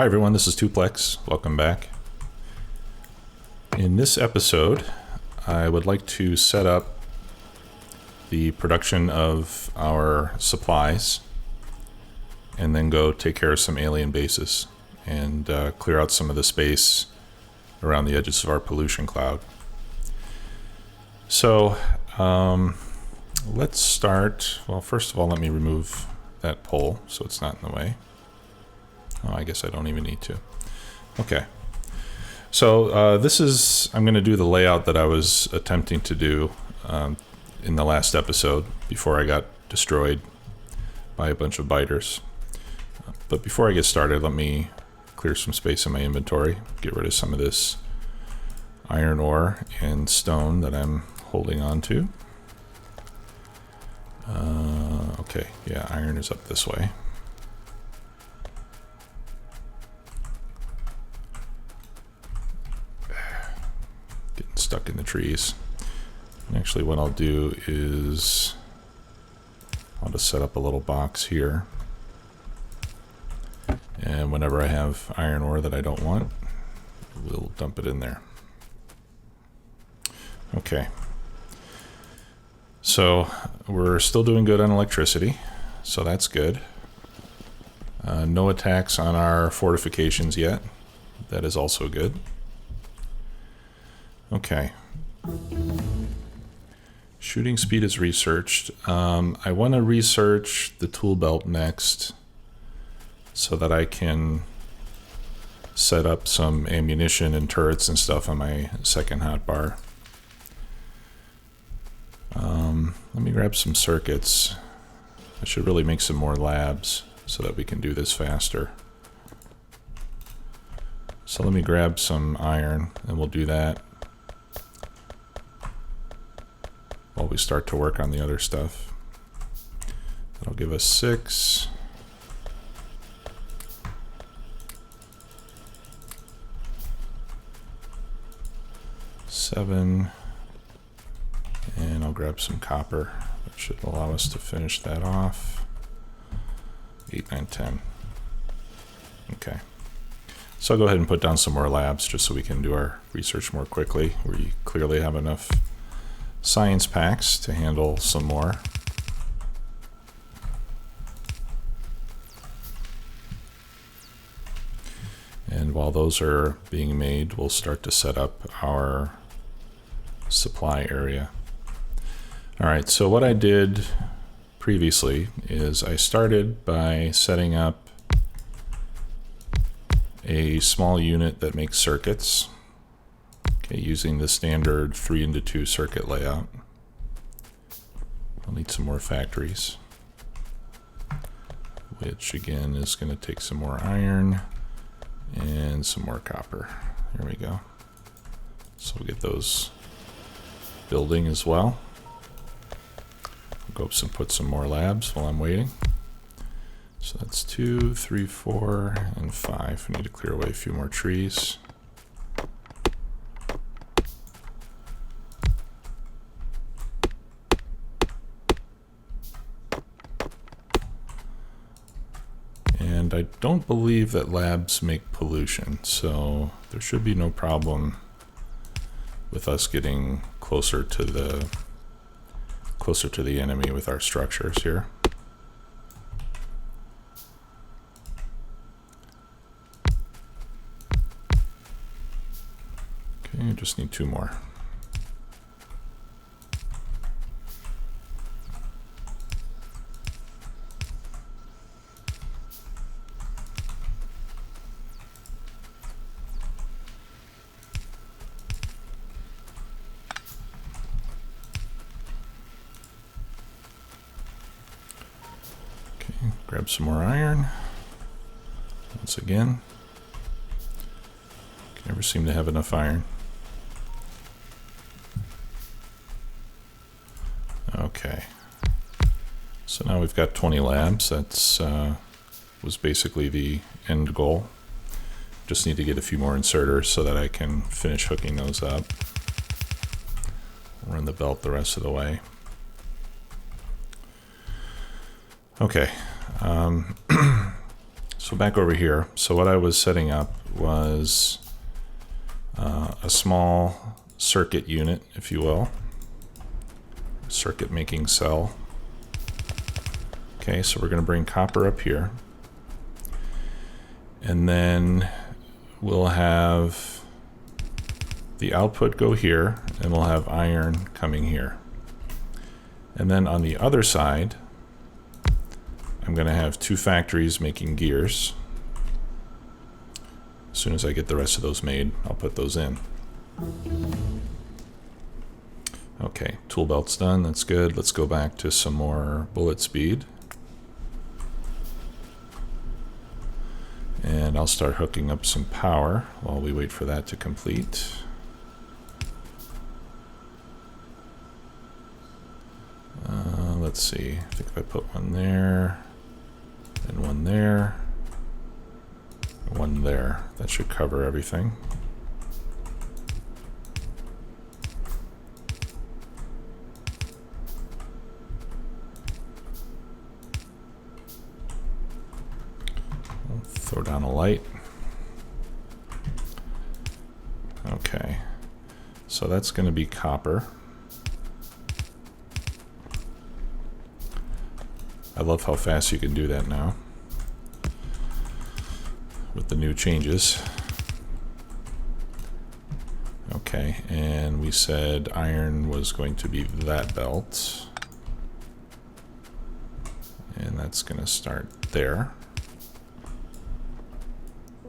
Hi everyone, this is Tuplex. Welcome back. In this episode, I would like to set up the production of our supplies and then go take care of some alien bases and clear out some of the space around the edges of our pollution cloud. So let's start. Well, first of all, let me remove that pole so it's not in the way. Oh, I guess I don't even need to. Okay. So I'm going to do the layout that I was attempting to do in the last episode before I got destroyed by a bunch of biters. But before I get started, let me clear some space in my inventory, get rid of some of this iron ore and stone that I'm holding on to. Okay, yeah, iron is up this way. Getting stuck in the trees. And actually what I'll do is I'll just set up a little box here. And whenever I have iron ore that I don't want, we'll dump it in there. Okay. So we're still doing good on electricity, so that's good. No attacks on our fortifications yet. That is also good. Okay. Shooting speed is researched. I want to research the tool belt next so that I can set up some ammunition and turrets and stuff on my second hotbar. Let me grab some circuits. I should really make some more labs so that we can do this faster. So let me grab some iron and we'll do that while we start to work on the other stuff. That'll give us 6. Seven. And I'll grab some copper. That should allow us to finish that off. 8, 9, 10. Okay. So I'll go ahead and put down some more labs just so we can do our research more quickly. We clearly have enough science packs to handle some more. And while those are being made, we'll start to set up our supply area. All right, so what I did previously is I started by setting up a small unit that makes circuits, okay, using the standard 3-into-2 circuit layout. I'll need some more factories, which again is going to take some more iron and some more copper. Here we go. So we'll get those building as well. I'll go up and put some more labs while I'm waiting. So that's 2, 3, 4, and 5. I need to clear away a few more trees. And I don't believe that labs make pollution, so there should be no problem with us getting closer to the enemy with our structures here. Okay, just need 2 more. Grab some more iron. Once again. Can never seem to have enough iron. Okay. So now we've got 20 labs. That's was basically the end goal. Just need to get a few more inserters so that I can finish hooking those up. Run the belt the rest of the way. So So back over here. So what I was setting up was a small circuit unit, if you will. Circuit making cell. Okay, so we're going to bring copper up here. And then we'll have the output go here, and we'll have iron coming here. And then on the other side, I'm going to have two factories making gears. As soon as I get the rest of those made, I'll put those in. Okay, tool belt's done. That's good. Let's go back to some more bullet speed. And I'll start hooking up some power while we wait for that to complete. Let's see. I think if I put one there, and one there, and one there, that should cover everything. Throw down a light. Okay, so that's going to be copper. I love how fast you can do that now with the new changes. Okay, and we said iron was going to be that belt, and that's going to start there.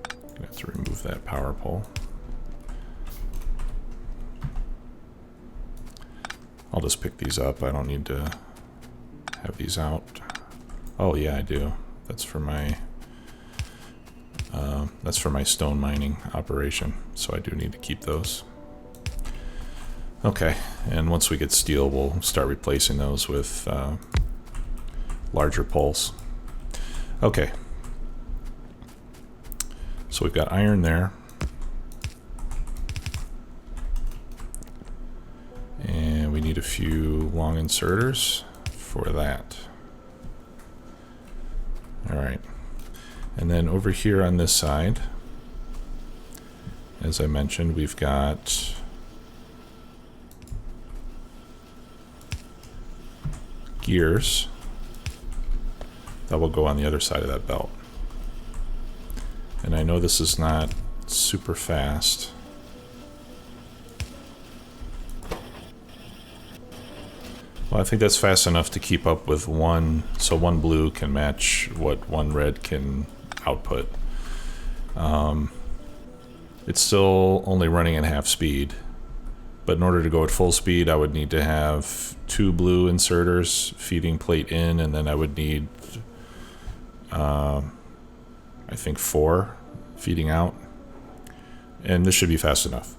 Gonna have to remove that power pole. I'll just pick these up. I don't need to have these out. Oh yeah, I do. That's for my stone mining operation. So I do need to keep those. Okay, and once we get steel, we'll start replacing those with larger poles. Okay. So we've got iron there. And we need a few long inserters for that. All right. And then over here on this side, as I mentioned, we've got gears that will go on the other side of that belt. And I know this is not super fast. Well, I think that's fast enough to keep up with one, so one blue can match what one red can output. It's still only running at half speed, but in order to go at full speed, I would need to have two blue inserters feeding plate in, and then I would need, I think, 4 feeding out, and this should be fast enough.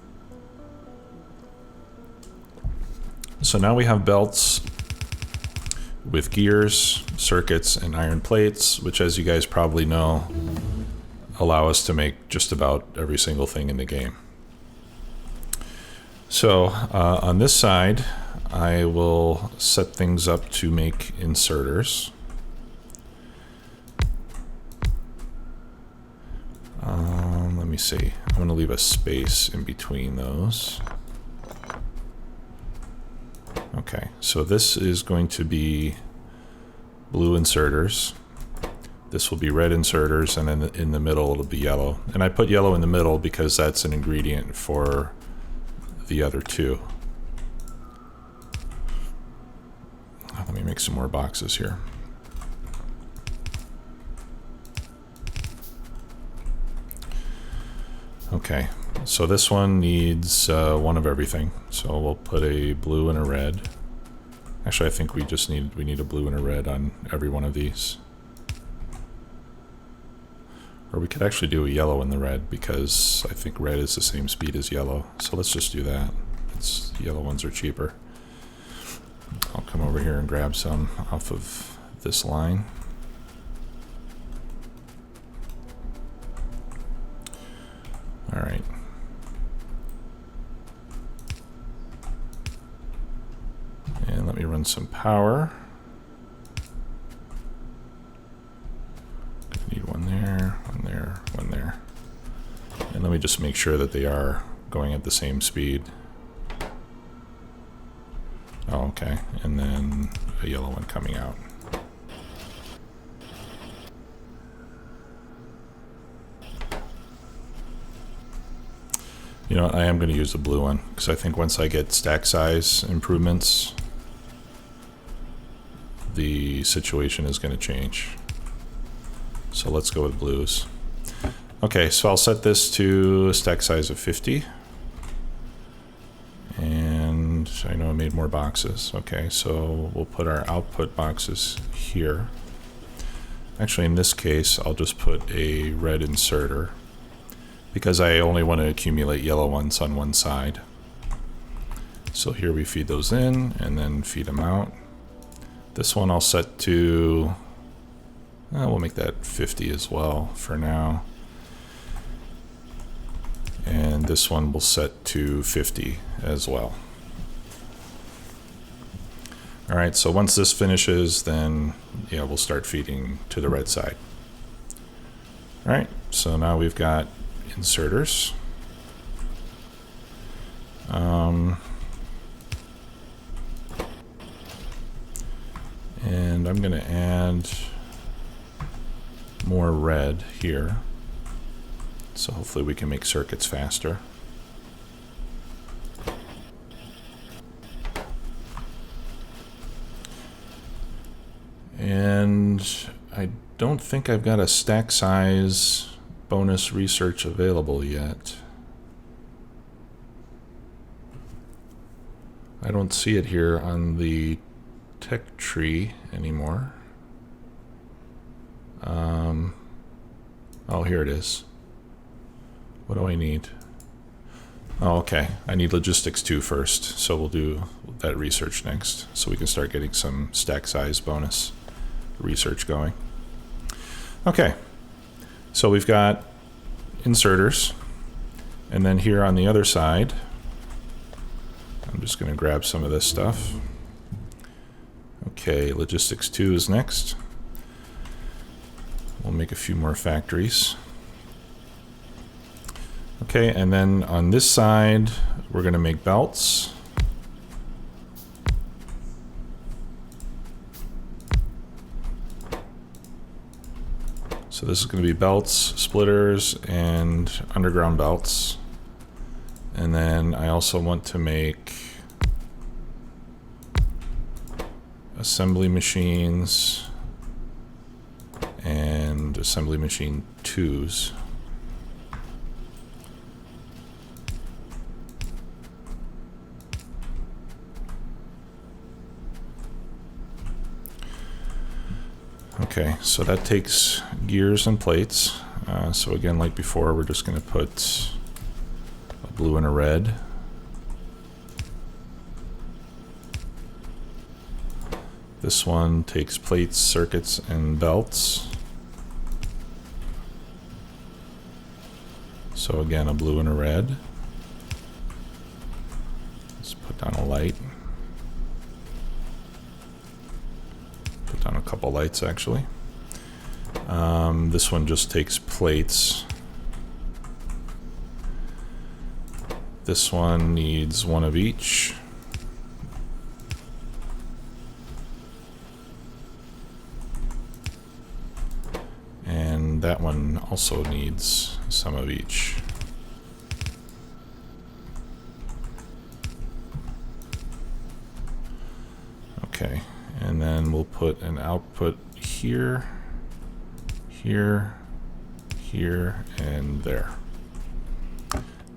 So now we have belts with gears, circuits, and iron plates, which, as you guys probably know, allow us to make just about every single thing in the game. So on this side, I will set things up to make inserters. Let me see. I'm going to leave a space in between those. Okay, so this is going to be blue inserters. This will be red inserters, and then in the middle it'll be yellow. And I put yellow in the middle because that's an ingredient for the other two. Let me make some more boxes here. Okay, so this one needs one of everything. So we'll put a blue and a red. Actually, I think we need a blue and a red on every one of these. Or we could actually do a yellow and the red, because I think red is the same speed as yellow. So let's just do that. Yellow ones are cheaper. I'll come over here and grab some off of this line. All right. And let me run some power. Gonna need one there. me just make sure that they are going at the same speed. Oh, okay, and then a yellow one coming out. You know what, I am going to use the blue one, because I think once I get stack size improvements, the situation is going to change. So let's go with blues. Okay, so I'll set this to a stack size of 50. And I know I made more boxes. Okay, so we'll put our output boxes here. Actually, in this case, I'll just put a red inserter, because I only want to accumulate yellow ones on one side. So here we feed those in and then feed them out. This one I'll set to, we'll make that 50 as well for now. And this one will set to 50 as well. All right, so once this finishes, then yeah, we'll start feeding to the red side. All right, so now we've got inserters. And I'm going to add more red here. So hopefully we can make circuits faster. And I don't think I've got a stack size bonus research available yet. I don't see it here on the tech tree anymore. Oh, here it is. What do I need? Oh, okay. I need logistics 2 first, so we'll do that research next, so we can start getting some stack size bonus research going. Okay, so we've got inserters, and then here on the other side, I'm just going to grab some of this stuff. Okay, logistics 2 is next. We'll make a few more factories. Okay, and then on this side, we're going to make belts. So this is going to be belts, splitters, and underground belts. And then I also want to make assembly machines and assembly machine 2s. Okay, so that takes gears and plates. So again, like before, we're just going to put a blue and a red. This one takes plates, circuits, and belts. So again, a blue and a red. Let's put down a light. Put down a couple lights, actually. This one just takes plates. This one needs one of each. And that one also needs some of each. Okay, and then we'll put an output here, here, here, and there.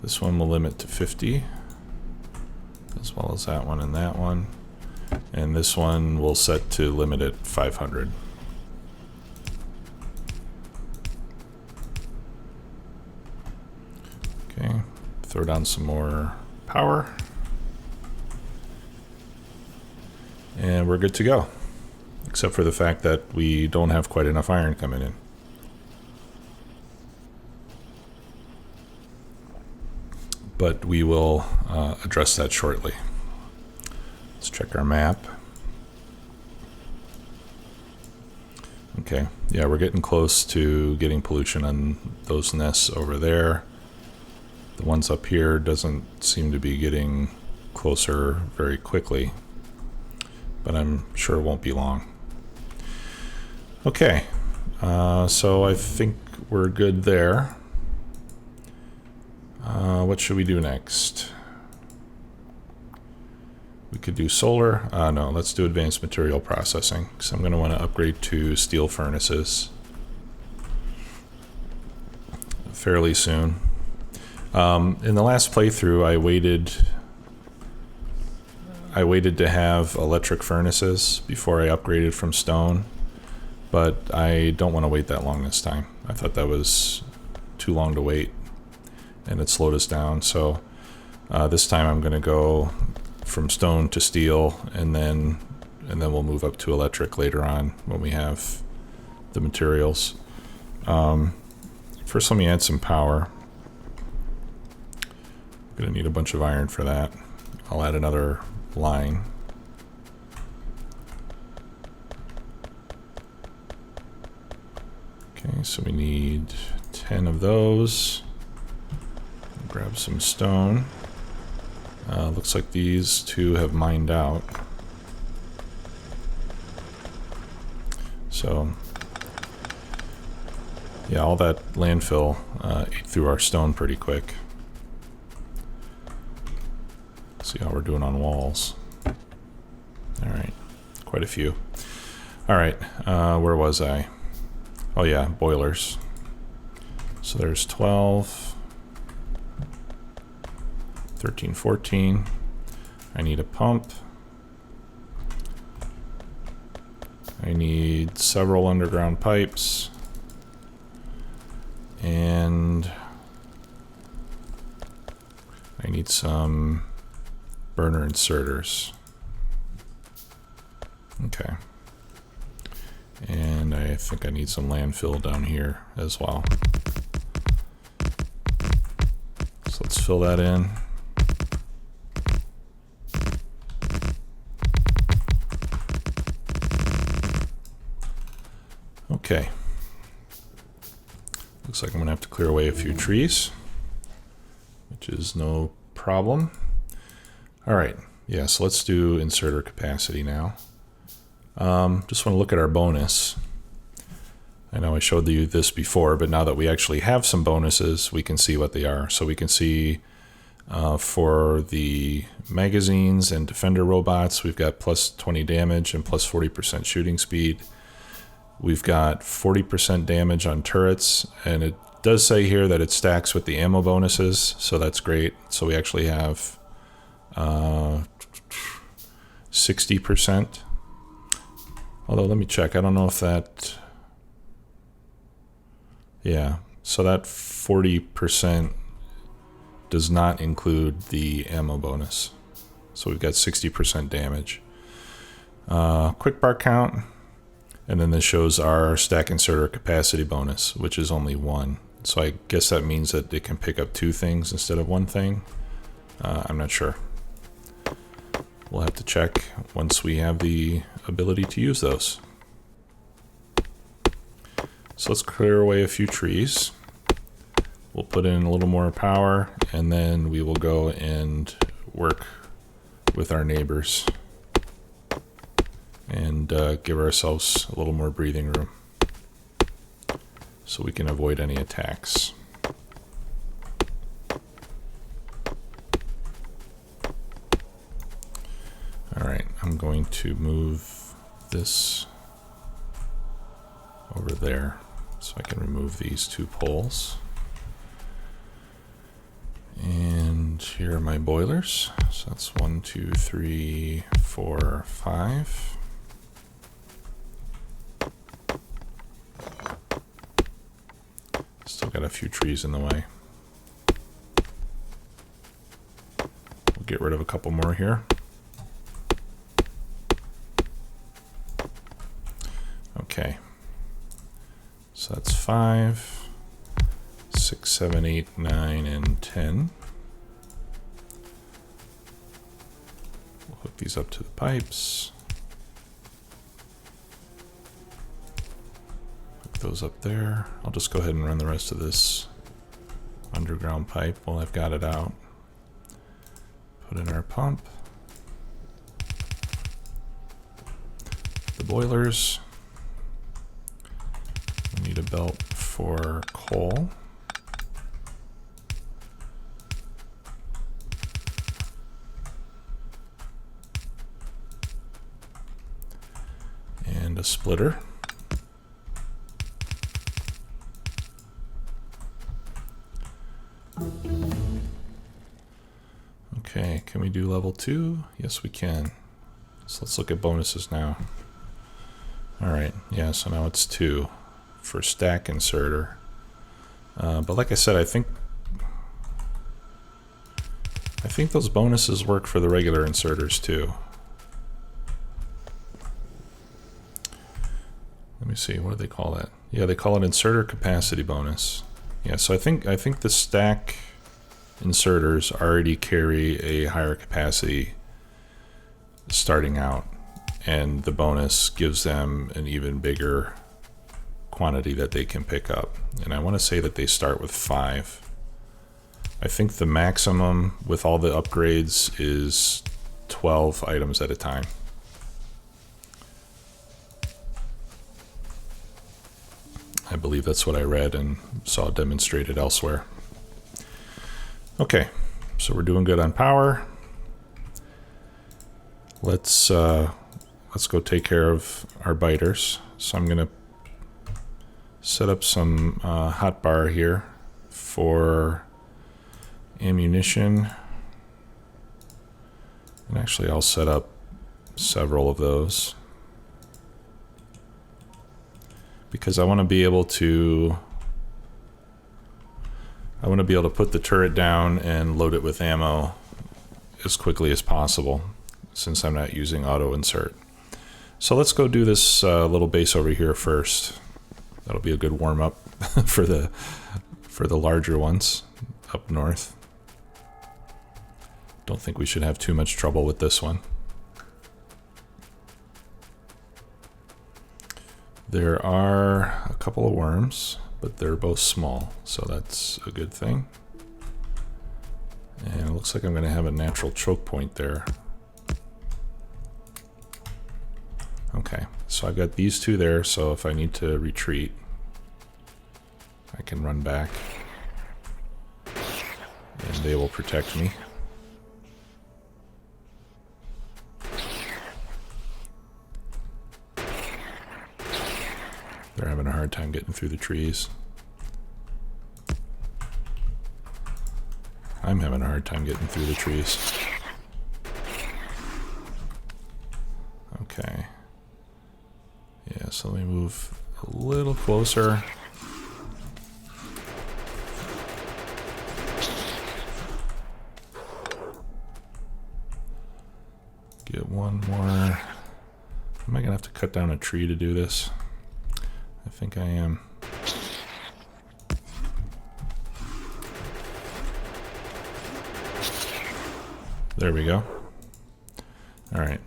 This one will limit to 50, as well as that one and that one. And this one will set to limit at 500. Okay, throw down some more power. And we're good to go. Except for the fact that we don't have quite enough iron coming in. But we will address that shortly. Let's check our map. Okay, yeah, we're getting close to getting pollution on those nests over there. The ones up here doesn't seem to be getting closer very quickly, but I'm sure it won't be long. Okay, so I think we're good there. What should we do next? We could do solar. No, let's do advanced material processing. So I'm going to want to upgrade to steel furnaces fairly soon. In the last playthrough, I waited to have electric furnaces before I upgraded from stone, but I don't want to wait that long this time. I thought that was too long to wait, and it slowed us down. So this time I'm going to go from stone to steel, and then we'll move up to electric later on when we have the materials. First, let me add some power. I'm going to need a bunch of iron for that. I'll add another line. Okay, so we need 10 of those. Grab some stone. Looks like these two have mined out. So, yeah, all that landfill ate through our stone pretty quick. See how we're doing on walls. Alright, quite a few. Alright, where was I? Oh yeah, boilers. So there's 12, 13, 14. I need a pump. I need several underground pipes. And I need some burner inserters. Okay. And I think I need some landfill down here as well. So let's fill that in. Okay. Looks like I'm going to have to clear away a few trees, which is no problem. All right. Yeah, so let's do inserter capacity now. Just want to look at our bonus. I know I showed you this before, but now that we actually have some bonuses, we can see what they are. So we can see for the magazines and defender robots, we've got plus 20 damage and plus 40% shooting speed. We've got 40% damage on turrets, and it does say here that it stacks with the ammo bonuses, so that's great. So we actually have 60%. Although, let me check. I don't know if that... Yeah, so that 40% does not include the ammo bonus. So we've got 60% damage. Quick bar count. And then this shows our stack inserter capacity bonus, which is only 1. So I guess that means that it can pick up 2 things instead of 1 thing. I'm not sure. We'll have to check once we have the ability to use those. So let's clear away a few trees. We'll put in a little more power, and then we will go and work with our neighbors and give ourselves a little more breathing room so we can avoid any attacks. Alright, I'm going to move this over there so I can remove these 2 poles. And here are my boilers. So that's 1, 2, 3, 4, 5. Still got a few trees in the way. We'll get rid of a couple more here. Okay. So that's 5, 6, 7, 8, 9, and 10. We'll hook these up to the pipes. Hook those up there. I'll just go ahead and run the rest of this underground pipe while I've got it out. Put in our pump. The boilers. We need a belt for coal. And a splitter. Okay, can we do level 2? Yes, we can. So let's look at bonuses now. Alright, yeah, so now it's 2 for stack inserter. But like I said, I think those bonuses work for the regular inserters too. Let me see, what do they call that? Yeah, they call it inserter capacity bonus. Yeah, so I think the stack inserters already carry a higher capacity starting out, and the bonus gives them an even bigger quantity that they can pick up. And I want to say that they start with 5. I think the maximum with all the upgrades is 12 items at a time. I believe that's what I read and saw demonstrated elsewhere. Okay, so we're doing good on power. Let's go take care of our biters. So I'm gonna set up some hotbar here for ammunition. And actually I'll set up several of those, because I want to be able to put the turret down and load it with ammo as quickly as possible, since I'm not using auto insert. So let's go do this little base over here first. That'll be a good warm up for the larger ones up north. Don't think we should have too much trouble with this one. There are a couple of worms, but they're both small, so that's a good thing. And it looks like I'm going to have a natural choke point there. Okay, so I've got these 2 there, so if I need to retreat, I can run back and they will protect me. They're having a hard time getting through the trees. I'm having a hard time getting through the trees. Okay. Yeah, so let me move a little closer. Get one more. Am I gonna have to cut down a tree to do this? I think I am. There we go. All right.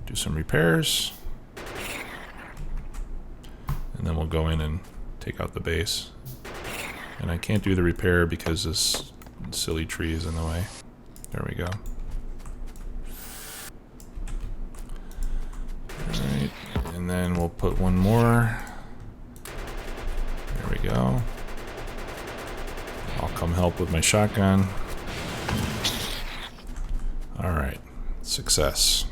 Do some repairs. And then we'll go in and take out the base. And I can't do the repair because this silly tree is in the way. There we go. Alright, and then we'll put one more. There we go. I'll come help with my shotgun. Alright, success.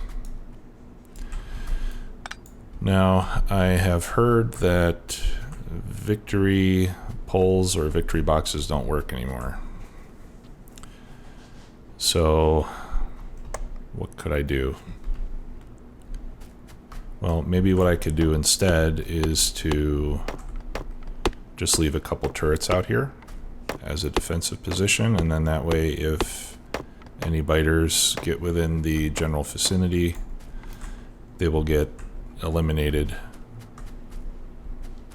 Now, I have heard that victory poles or victory boxes don't work anymore. So, what could I do? Well, maybe what I could do instead is to just leave a couple turrets out here as a defensive position, and then that way if any biters get within the general vicinity, they will get eliminated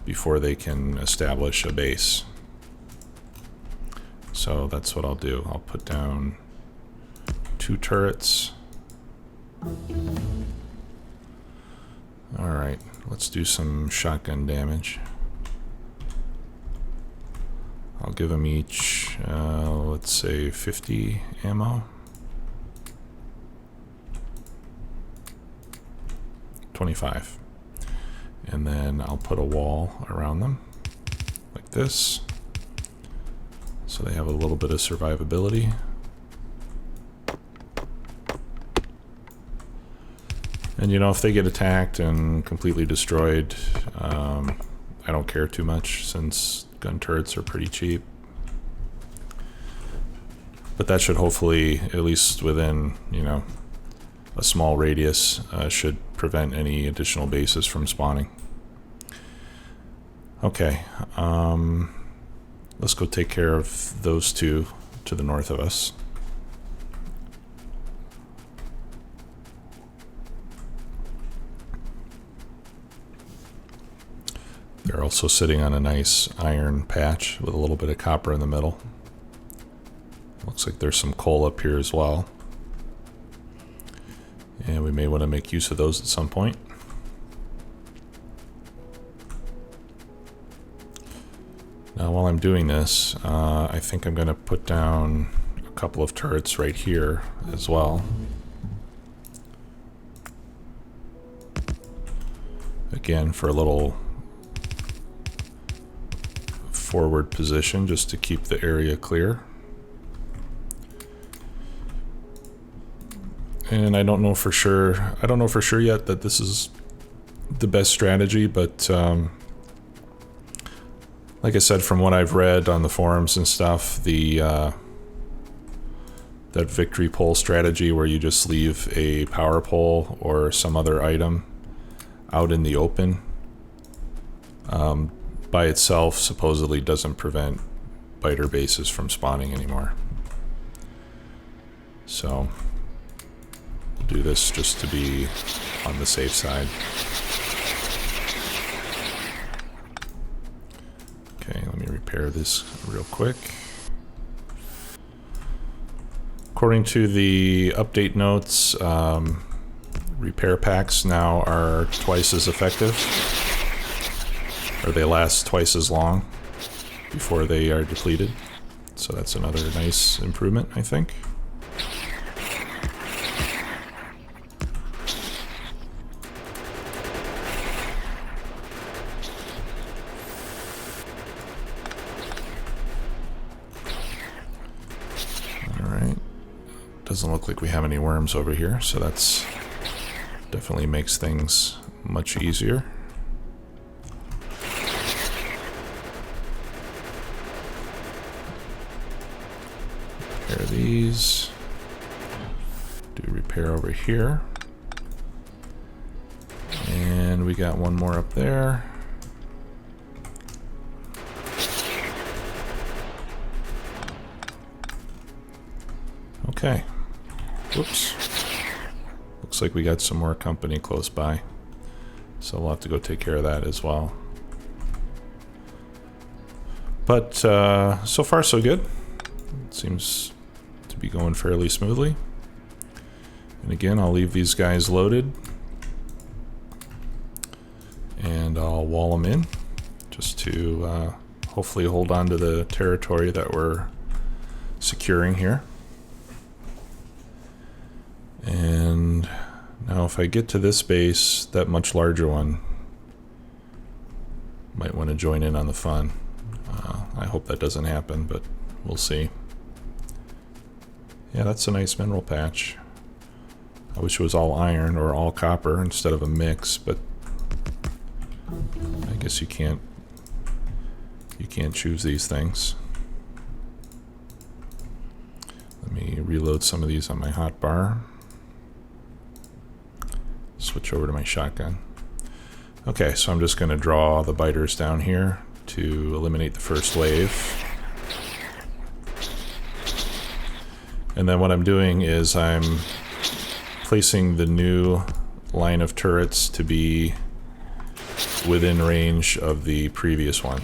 before they can establish a base. So that's what I'll do. I'll put down 2 turrets. Alright, let's do some shotgun damage. I'll give them each, let's say 50 ammo. 25. And then I'll put a wall around them like this, so they have a little bit of survivability. And you know, if they get attacked and completely destroyed, I don't care too much, since gun turrets are pretty cheap. But that should hopefully, at least within, you know, a small radius, should prevent any additional bases from spawning. Okay, let's go take care of those two to the north of us. They're also sitting on a nice iron patch with a little bit of copper in the middle. Looks like there's some coal up here as well. And we may want to make use of those at some point. Now while I'm doing this, I think I'm going to put down a couple of turrets right here as well. Again, for a little forward position, just to keep the area clear. And I don't know for sure yet that this is the best strategy, but like I said, from what I've read on the forums and stuff, that victory pole strategy where you just leave a power pole or some other item out in the open, by itself supposedly doesn't prevent biter bases from spawning anymore. So we'll do this just to be on the safe side. Okay, let me repair this real quick. According to the update notes, repair packs now are twice as effective, or they last twice as long before they are depleted. So that's another nice improvement, I think. Alright. Doesn't look like we have any worms over here, so that's definitely makes things much easier. Repair these. Do repair over here. And we got one more up there. Okay. Whoops. Looks like we got some more company close by. So we'll have to go take care of that as well. But so far so good. It seems to be going fairly smoothly. And again, I'll leave these guys loaded. And I'll wall them in just to hopefully hold on to the territory that we're securing here. And now if I get to this base, that much larger one might want to join in on the fun. I hope that doesn't happen, but we'll see. Yeah, that's a nice mineral patch. I wish it was all iron or all copper instead of a mix, but I guess you can't choose these things. Let me reload some of these on my hotbar. Switch over to my shotgun. Okay, so I'm just going to draw the biters down here to eliminate the first wave. And then what I'm doing is I'm placing the new line of turrets to be within range of the previous one.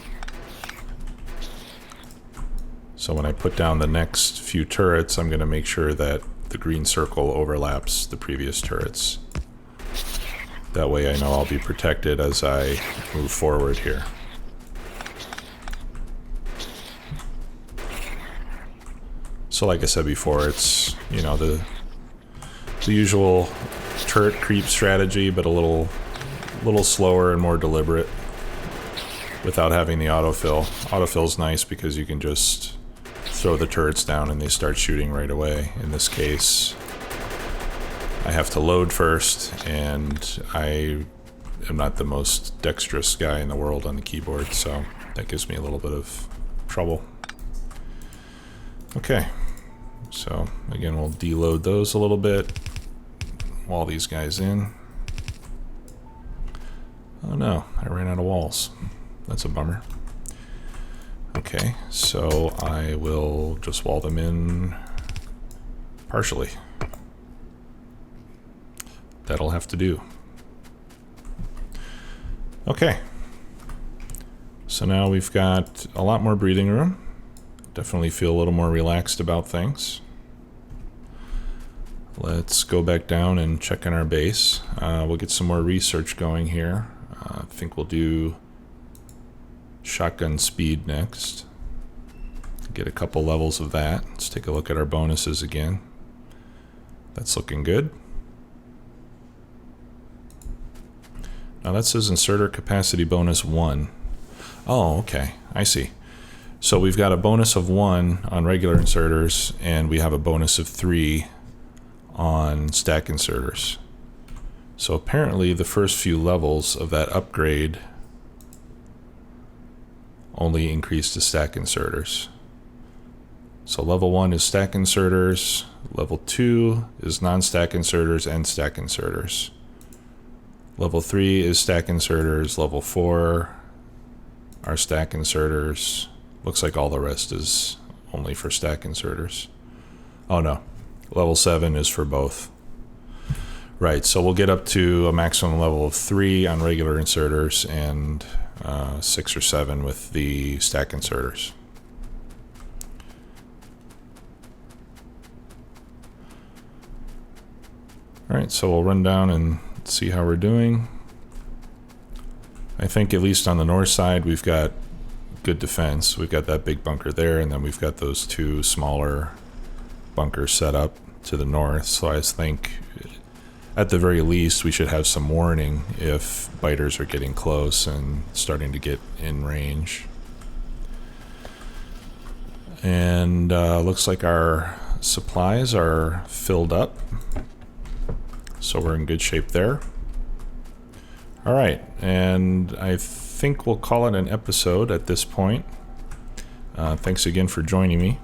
So when I put down the next few turrets, I'm going to make sure that the green circle overlaps the previous turrets. That way I know I'll be protected as I move forward here. So like I said before, it's, you know, the usual turret creep strategy, but a little slower and more deliberate without having the autofill. Autofill's nice because you can just throw the turrets down and they start shooting right away. In this case, I have to load first, and I am not the most dexterous guy in the world on the keyboard, so that gives me a little bit of trouble. Okay, so again, we'll deload those a little bit. Wall these guys in. Oh no, I ran out of walls. That's a bummer. Okay, so I will just wall them in partially. That'll have to do. Okay. So now we've got a lot more breathing room. Definitely feel a little more relaxed about things. Let's go back down and check on our base. We'll get some more research going here. I think we'll do shotgun speed next. Get a couple levels of that. Let's take a look at our bonuses again. That's looking good. Now that says inserter capacity bonus 1. Oh, okay. I see. So we've got a bonus of 1 on regular inserters, and we have a bonus of 3 on stack inserters. So apparently the first few levels of that upgrade only increase to stack inserters. So level 1 is stack inserters, level 2 is non-stack inserters and stack inserters. Level 3 is stack inserters, level 4 are stack inserters. Looks like all the rest is only for stack inserters. Oh no, level 7 is for both. Right, so we'll get up to a maximum level of 3 on regular inserters and 6 or 7 with the stack inserters. Alright, so we'll run down and see how we're doing. I think at least on the north side we've got good defense. We've got that big bunker there, and then we've got those 2 smaller bunkers set up to the north. So I think at the very least we should have some warning if biters are getting close and starting to get in range. And looks like our supplies are filled up, so we're in good shape there. All right, and I think we'll call it an episode at this point. Thanks again for joining me.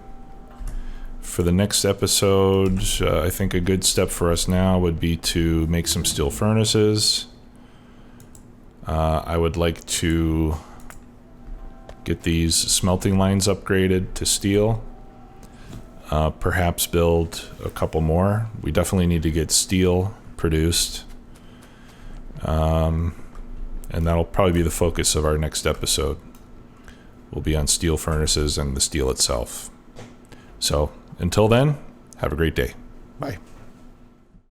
For the next episode, I think a good step for us now would be to make some steel furnaces. I would like to get these smelting lines upgraded to steel. Perhaps build a couple more. We definitely need to get steel produced. And that'll probably be the focus of our next episode. Will be on steel furnaces and the steel itself. So until then, have a great day. Bye.